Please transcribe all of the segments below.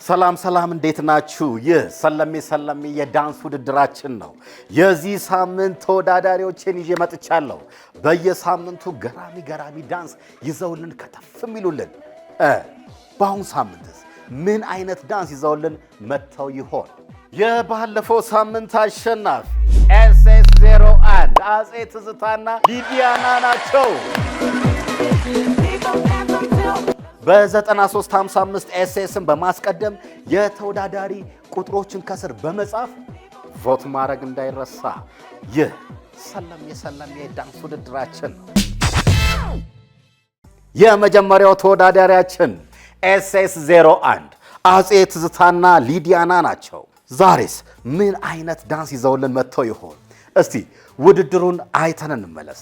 ሰላም እንዴት ናችሁ? ይህ ሰለሜ የዳንስ ውድድራችን ነው። የዚህ ሳምንት ተወዳዳሪዎችን ይዤ መጥቻለሁ። በየሳምንቱ ገራሚ ዳንስ ይዘውልን ከተፍ የሚሉልን በአሁኑ ሳምንትስ ምን አይነት ዳንስ ይዘውልን መጥተው ይሆን? የባለፈው ሳምንት አሸናፊ SS01 አጼ ትዝታና ሊዲያና ናቸው። በ9355 ኤስኤስን በማስቀደም የተወዳዳሪ ቁጥሮችን ከስር በመጻፍ ቮት ማድረግ እንዳይረሳ። ይህ ሰለሜ የዳንስ ውድድራችን ነው። የመጀመሪያው ተወዳዳሪያችን SS01 አጼ ትዝታና ሊዲያና ናቸው። ዛሬስ ምን አይነት ዳንስ ይዘውልን መጥተው ይሆን? እስቲ ውድድሩን አይተን እንመለስ።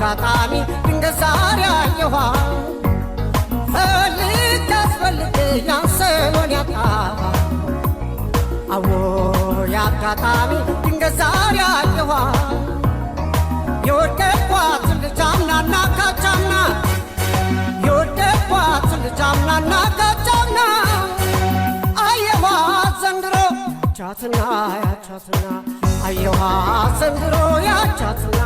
አጋጣሚ ድንገት ዛሬ አየኋ ፈልግ ያንሰሞን ያጣ አዎ የአጋጣሚ ድንገት ዛሬ አየኋ የወደድኳት ልጅ አምናና ካቻምና የወደድኳት ልጅ አምናና ካቻምና አየኋ ዘንድሮ ያቻትና አየኋ ዘንድሮ ያቻትና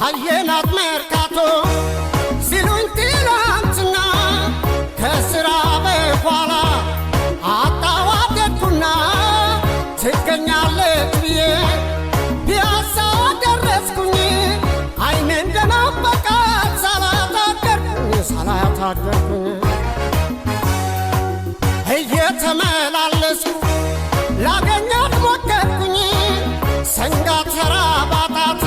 አየናት መርካቶ ሲሉኝ ትላንትና ከስራ በኋላ አጣዋደድኩና ትገኛለች ብዬ ፒያሳ ደረስኩኝ። አይኔ እንደናፈቃት ሳላያታደርኩኝ እየተመላለስኩ ላገኛት ሞከርኩኝ። ሰንጋተራ ባጣት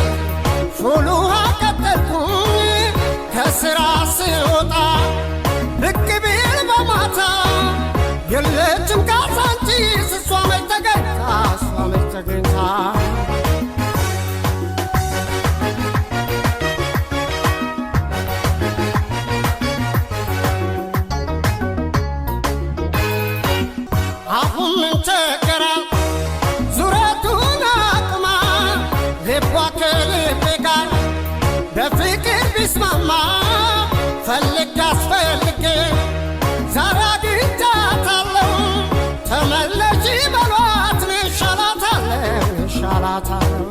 ፉል ውሃ ቀጠልኩኝ። ከስራ ስወጣ ብቅ ቢል በማታ የለችም ካዛንቺስ እሷ መች ተገኝታ አሁን ምን ቸገራት ዙረቱን አቅማ ልቧ ከልቤ ጋር በፍቅር ቢስማማ ፈልጌ ዛሬ አግኝቻታለሁ። ተመለሺ በሏት እሻላታለሁ።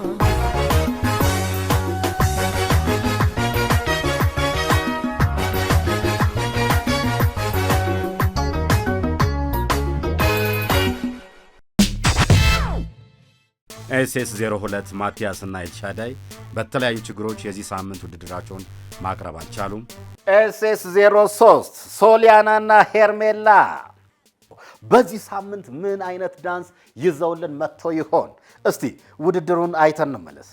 SS02 ማቲያስ እና ኤልሻዳይ በተለያዩ ችግሮች የዚህ ሳምንት ውድድራቸውን ማቅረብ አልቻሉም። SS03 ሶሊያናና ሄርሜላ በዚህ ሳምንት ምን አይነት ዳንስ ይዘውልን መጥተው ይሆን? እስቲ ውድድሩን አይተን እንመለስ።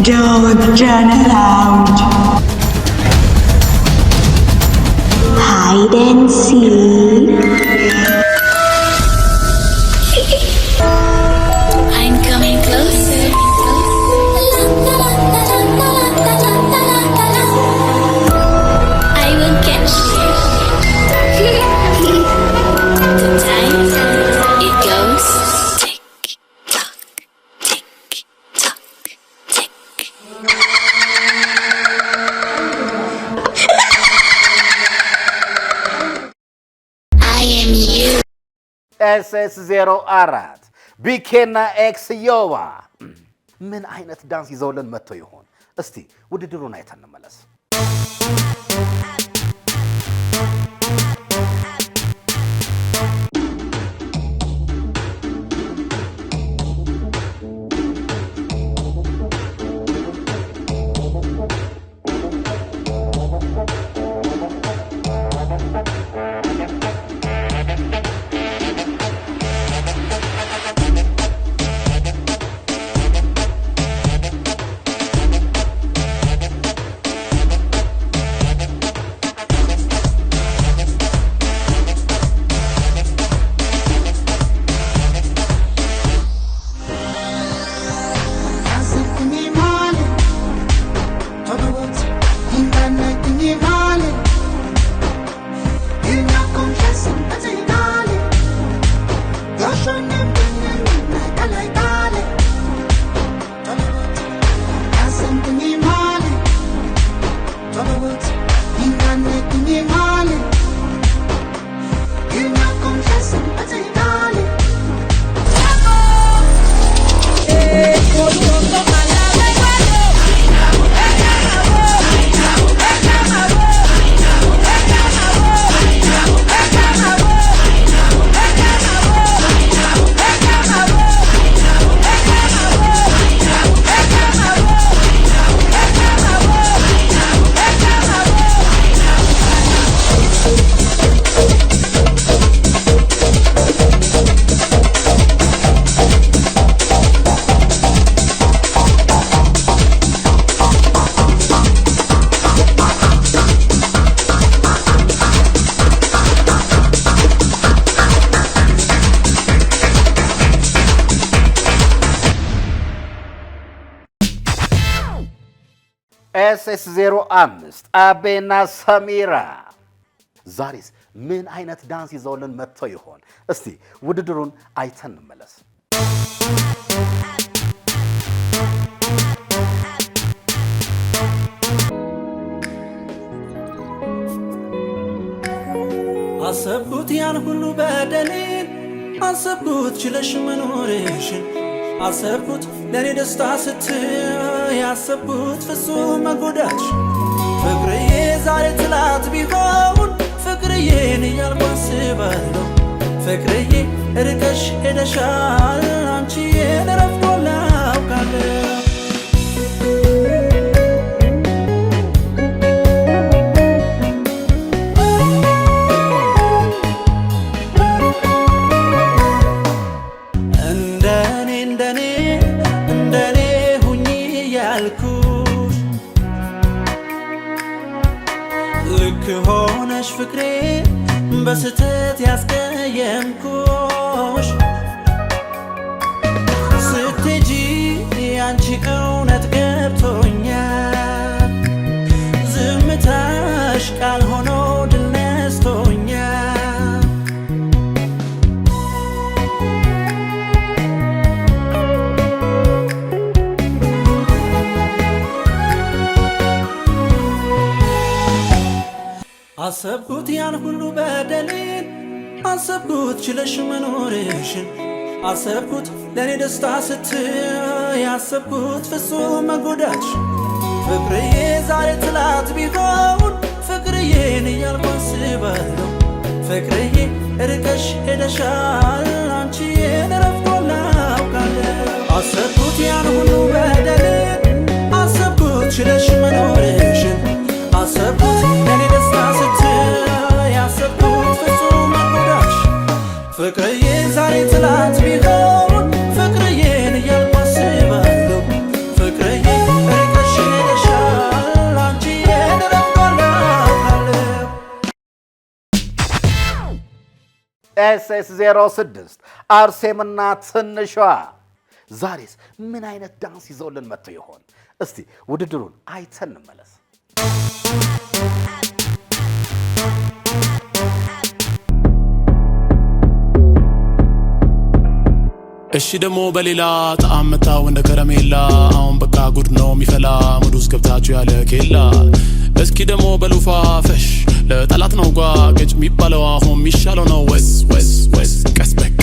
Don't turn around. Hide and seek. SS04 ቢኬና ኤክስ ዮባ ምን አይነት ዳንስ ይዘውልን መጥተው ይሆን? እስቲ ውድድሩን አይተን እንመለስ። SS05 አቤና ሰሚራ ዛሬስ ምን አይነት ዳንስ ይዘውልን መጥተው ይሆን? እስቲ ውድድሩን አይተን እንመለስ። አሰብኩት ያን ሁሉ በደሌን አሰብኩት ችለሽ መኖርሽን አሰብኩት ለኔ ደስታ ስትይ ያሰብኩት ፍጹም መጎዳትሽ ፍቅርዬ ዛሬ ትላት ቢሆን ፍቅርዬን እያልኩ አስባለሁ ፍቅርዬ ርቀሽ ሄደሻል አንቺዬን ረፍቶላ አውቃለሁ ልክ ሆነሽ ፍቅሬ በስተት ያስቀየምኩሽ ስትሄጂ ያንቺ እውነት ገብቶኛል ዝምታሽ ቃል ሆኖ ድል ነስቶኛል አሰብኩት ያን ሁሉ በደሌን አሰብኩት ችለሽ መኖርሽን አሰብኩት ለኔ ደስታ ስትይ ያሰብኩት ፍጹም መጎዳትሽ ፍቅርዬ ዛሬ ትላት ቢሆን ፍቅርዬን እያልኩ አስባለሁ ፍቅርዬ ርቀሽ ሄደሻል አንቺዬን ረፍቶላ አውቃለሁ አሰብኩት ያን ሁሉ በደሌን አሰብኩት ችለሽ መኖርሽን አሰብኩት ለኔ ደስታ ስትይ ያሰብኩት ፍጹም መጎዳትሽ ፍቅርዬ ዛሬ ትላት ቢሆን ፍቅርዬን እያልኩ አስባለሁ ፍቅርዬ ርቀሽ ሄደሻል አንቺዬን ረፍቶላ አውቃለሁ SS06 አርሴምና ትንሿ ዛሬስ ምን አይነት ዳንስ ይዘውልን መጥተው ይሆን? እስቲ ውድድሩን አይተን እንመለስ። እሺ ደሞ በሌላ ጣዕም መታው እንደ ከረሜላ አሁን በቃ ጉድ ነው የሚፈላ ሙድ ውስጥ ገብታችሁ ያለ ኬላ እስኪ ደሞ በሉፋፈሽ ለጠላት ነው ጓገጭ የሚባለው አሁን የሚሻለው ነው ወስ ወስ ወስ ቀስበክ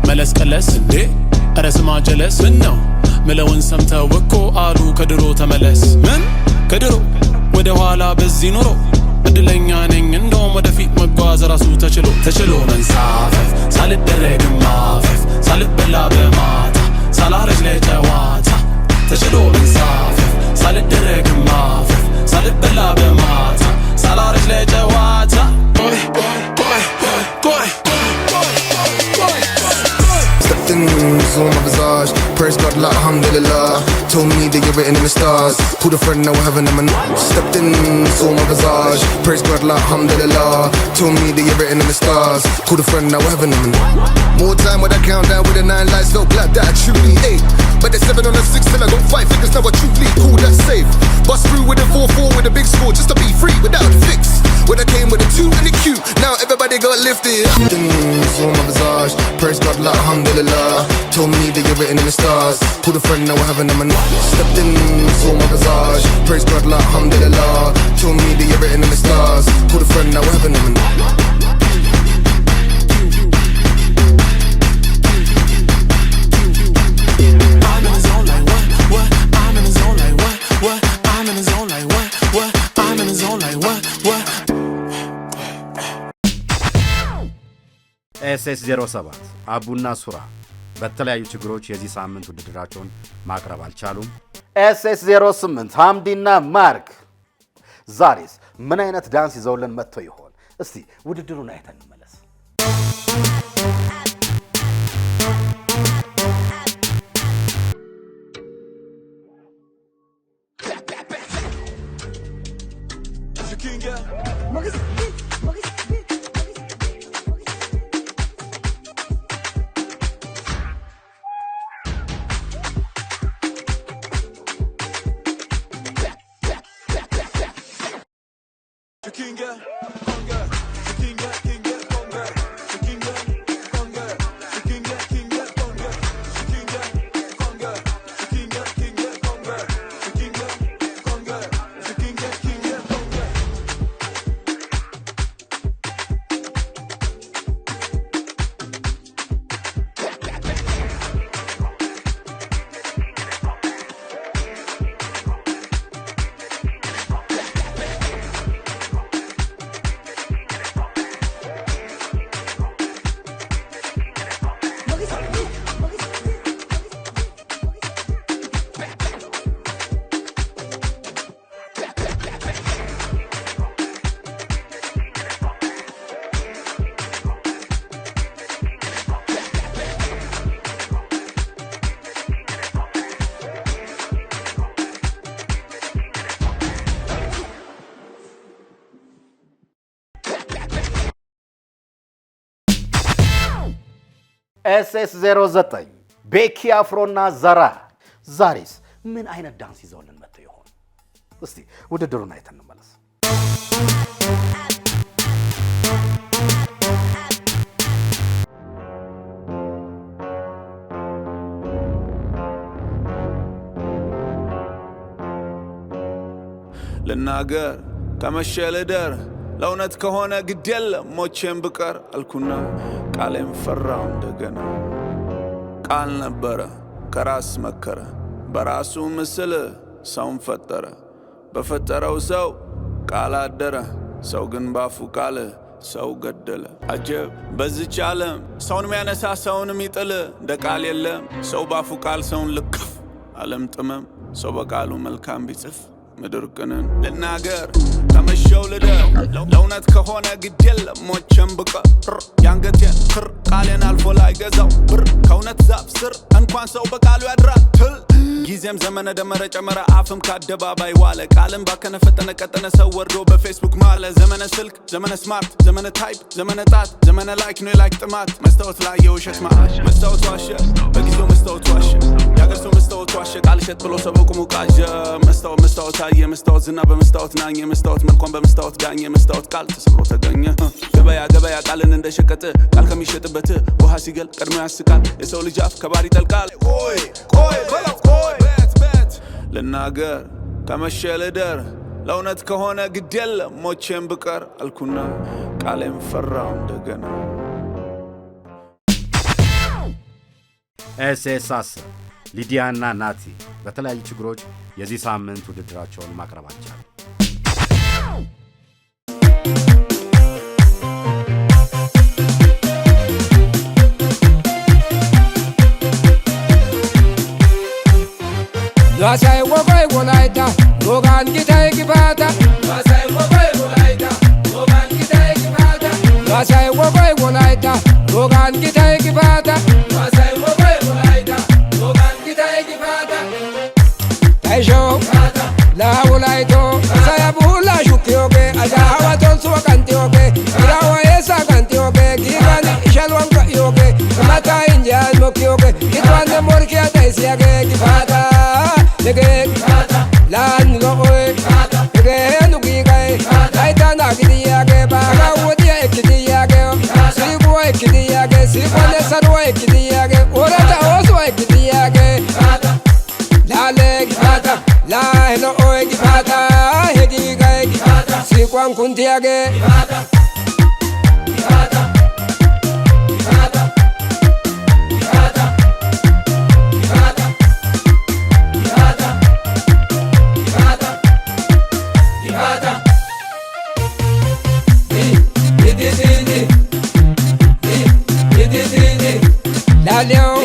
መለስ ቀለስ እንዴ እረ ስማ ጀለስ ምን ነው ምለውን ሰምተው እኮ አሉ ከድሮ ተመለስ ምን ከድሮ ወደ ኋላ በዚህ ኑሮ እድለኛ ነኝ እንደውም ወደፊት መጓዝ ራሱ ተችሎ መንሳፈፍ ሳልደረግ ማፈፍ ሳልበላ በማታ ሳላረግ ለጨዋታ ተችሎ መንሳፈፍ ሳልደረግ ማፈፍ ሳልበላ በማታ ሳላረግ ለጨዋታ Stepped in, saw my visage. Praise God like alhamdulillah. Told me that you're written in the stars. Pulled a friend, now we're having them and stepped in, saw my visage. Praise God like alhamdulillah. Told me that you're written in the stars. Pulled a friend, now we're having them and more time with a countdown with the 9 lights. Felt black that I truly ate. But there's 7 on the 6 till I got 5 fingers. Now I truly cool, that's safe. Bust through with a 4-4 with a big score just to be free without a fix. When I came with a 2 and a Q, now everybody got lifted. Saw my visage. Praise God like alhamdulillah. Told me that you're written in the stars. Pulled a friend, now we're having them and stepped in, saw my visage. Praise God like alhamdulillah. Told me that you're written in the stars. Pulled a friend, now we're having them and I'm in the zone like what? I'm in the zone like what? I'm in the zone like what? I'm in the zone like what? SS07 አቡና ሱራ በተለያዩ ችግሮች የዚህ ሳምንት ውድድራቸውን ማቅረብ አልቻሉም። SS08 ሐምዲና ማርክ ዛሬስ ምን አይነት ዳንስ ይዘውልን መጥተው ይሆን? እስቲ ውድድሩን አይተን እንመለስ። SS09 ቤኪ አፍሮና ዛራ ዛሬስ ምን አይነት ዳንስ ይዘውልን መጥተው ይሆን? እስቲ ውድድሩን አይተን እንመለስ። ልናገር ከመሸ ልደር ለእውነት ከሆነ ግድ የለም ሞቼም ብቀር አልኩና ቃሌም ፈራው እንደገና ቃል ነበረ ከራስ መከረ በራሱ ምስል ሰውን ፈጠረ በፈጠረው ሰው ቃል አደረ ሰው ግን ባፉ ቃል ሰው ገደለ አጀብ በዚች ዓለም ሰውን የሚያነሳ ሰውን የሚጥል እንደ ቃል የለም ሰው ባፉ ቃል ሰውን ልክፍ ዓለም ጥመም ሰው በቃሉ መልካም ቢጽፍ ምድር ቅንን ልናገር ከመሸው ልደር ለእውነት ከሆነ ግድ የለም ሞቼም ብቀር ያንገቴን ክር ቃሌን አልፎ ላይ ገዛው ብር ከእውነት ዛፍ ስር እንኳን ሰው በቃሉ ያድራል ትል ጊዜም ዘመነ ደመረ ጨመረ አፍም ከአደባባይ ዋለ ቃልም ባከነ ፈጠነ ቀጠነ ሰው ወርዶ በፌስቡክ ማለ ዘመነ ስልክ ዘመነ ስማርት ዘመነ ታይፕ ዘመነ ጣት ዘመነ ላይክ ነው ላይክ ጥማት መስታወት ላይ የውሸት ማሽ መስታወት ዋሸ በጊዜው መስታወት ዋሸ ያገር ሰው መስታወት ዋሸ ቃል ሸት ብሎ ሰው በቁሙ ቃዠ መስታወት ታየ መስታወት ዝና በመስታወት ናኘ መስታወት መልኳን በመስታወት ዳኘ መስታወት ቃል ተሰብሮ ተገኘ ገበያ ቃልን እንደሸቀጥ ቃል ከሚሸጥበት ውሃ ሲገል ቀድሞ ያስቃል የሰው ልጅ አፍ ከባሪ ጠልቃል ቆይ ቤት ልናገር ከመሸ ልደር ለእውነት ከሆነ ግድ የለም ሞቼም ብቀር አልኩና ቃሌም ፈራው እንደገና ኤስኤስ 10 ሊዲያና ናቲ በተለያዩ ችግሮች የዚህ ሳምንት ውድድራቸውን ማቅረብ አልቻሉም። Lasai wogai wolaita, logan gitai kibata. Lasai wogai wolaita, logan gitai kibata. Lasai wogai wolaita, logan gitai kibata. Lasai wogai wolaita, logan gitai kibata. Taisho, la wolaito, saya bula shukioke, ajawa tonsu kantioke, irawa esa kantioke, gigani ishalwan kayoke, mata injan mokioke, kitwande morkia taisiake kibata. Nege lan loe nege nugigai laita nagidiyage baga wodiya ekidiyage sigo ekidiyage sigo nesaro ekidiyage orata oso ekidiyage lale la helo oe gifata hegigai sigo ankundiage Leo,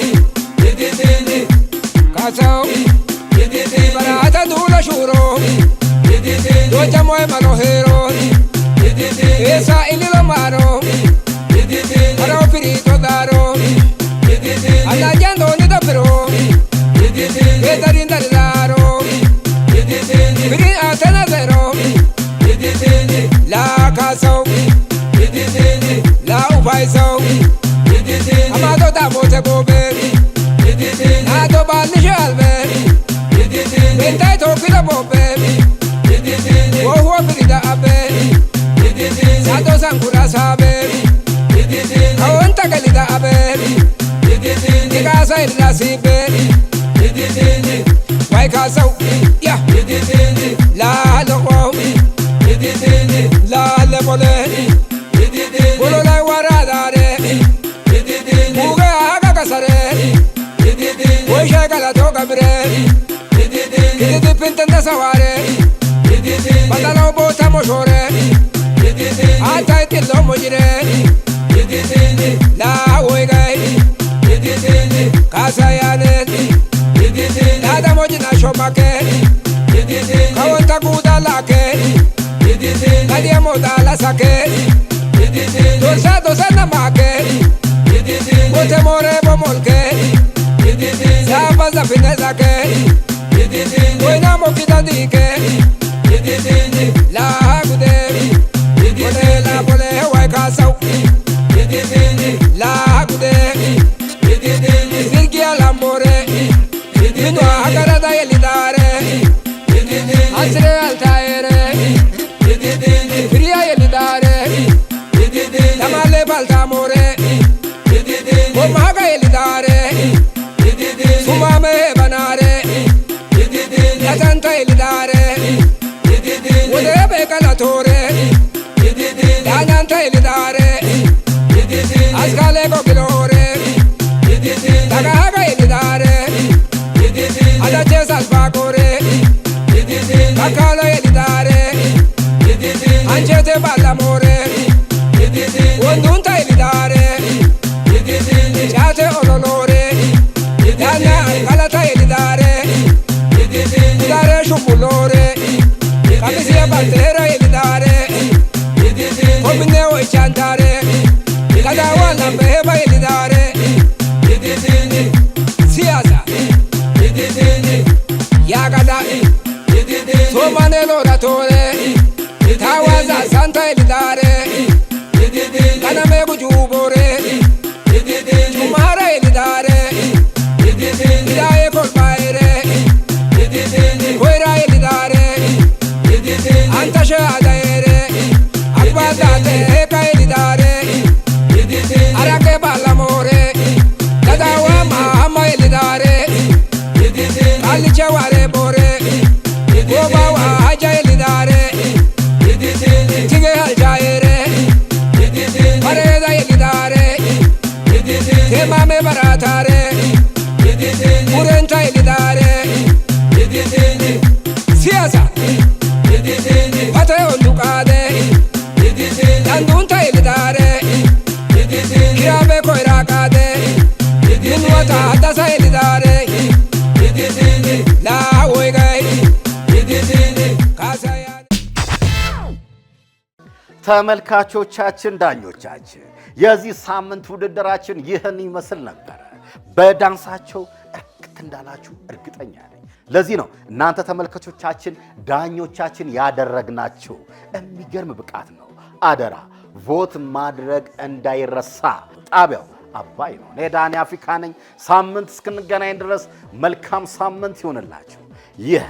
Kasau, Barata Dula Shuro, Doja Moy Malohero, Esa Ililo Maro, Maro Pirito Daro, Anayando Nida Pero, Etarinda Daro, Pirin Atena Zero, La Kasau, La Upaisau. Amado da bote gobe, Nado balisha albe, Bentai toki da bobe, Woho pirida abe, Sado sankura sabe, Kawanta kalida abe, Nikasa irida sibe, Wai kasau, ya, La loko, La lebole, Bolo lai waradare, Muga aga kasare, Oisha gala toga bre, Kiti pintanda saware, Badalo bota moshore, Ata itillo mojire, La oigai, Kasayane, Nada mojina shomake, Kawanta kuda lake, Nadia moda la sake, Dosa namake, Bote more bomolke, Saba zafine zake, Koina mokita dike, La gude, Bole la bole wai kasau, La gude, Zirgia lambore, Mino agarada yelidare, Asre altaere, Priya yelidare, Tamale baltamore, Omaga elidare, Sumame banare, Yatanta elidare, Udebe calatore, Yananta elidare, Ascale gogilore, Tagaga elidare, Adache salvacore, Takala elidare, Anchete ballamore, Ondunta elidare, Chate ololore, Yana galata elidare, Dare shupulore, Kamisia bandera elidare, Komineo chantare, Kadawana beheba elidare, Siasa, Yagada, Somane loratore, Tawaza Santa elidare, Kaname bujubore, Tumara elidare, Idae kolbaire, Koira elidare, Antashe adaere, Akbadate eka elidare, Arake balamore, Tadawa mahama elidare, Kalicha ware bore, Kobawa haja elidare, Tige aljaere, Pareda elidare, Temame baratare, ተመልካቾቻችን፣ ዳኞቻችን የዚህ ሳምንት ውድድራችን ይህን ይመስል ነበር። በዳንሳቸው እርግጥ እንዳላችሁ እርግጠኛ ነኝ። ለዚህ ነው እናንተ ተመልካቾቻችን ዳኞቻችን ያደረግናችሁ። የሚገርም ብቃት ነው። አደራ ቮት ማድረግ እንዳይረሳ። ጣቢያው አባይ ነው። እኔ ዳኒ አፍሪካ ነኝ። ሳምንት እስክንገናኝ ድረስ መልካም ሳምንት ይሆንላችሁ። ይህ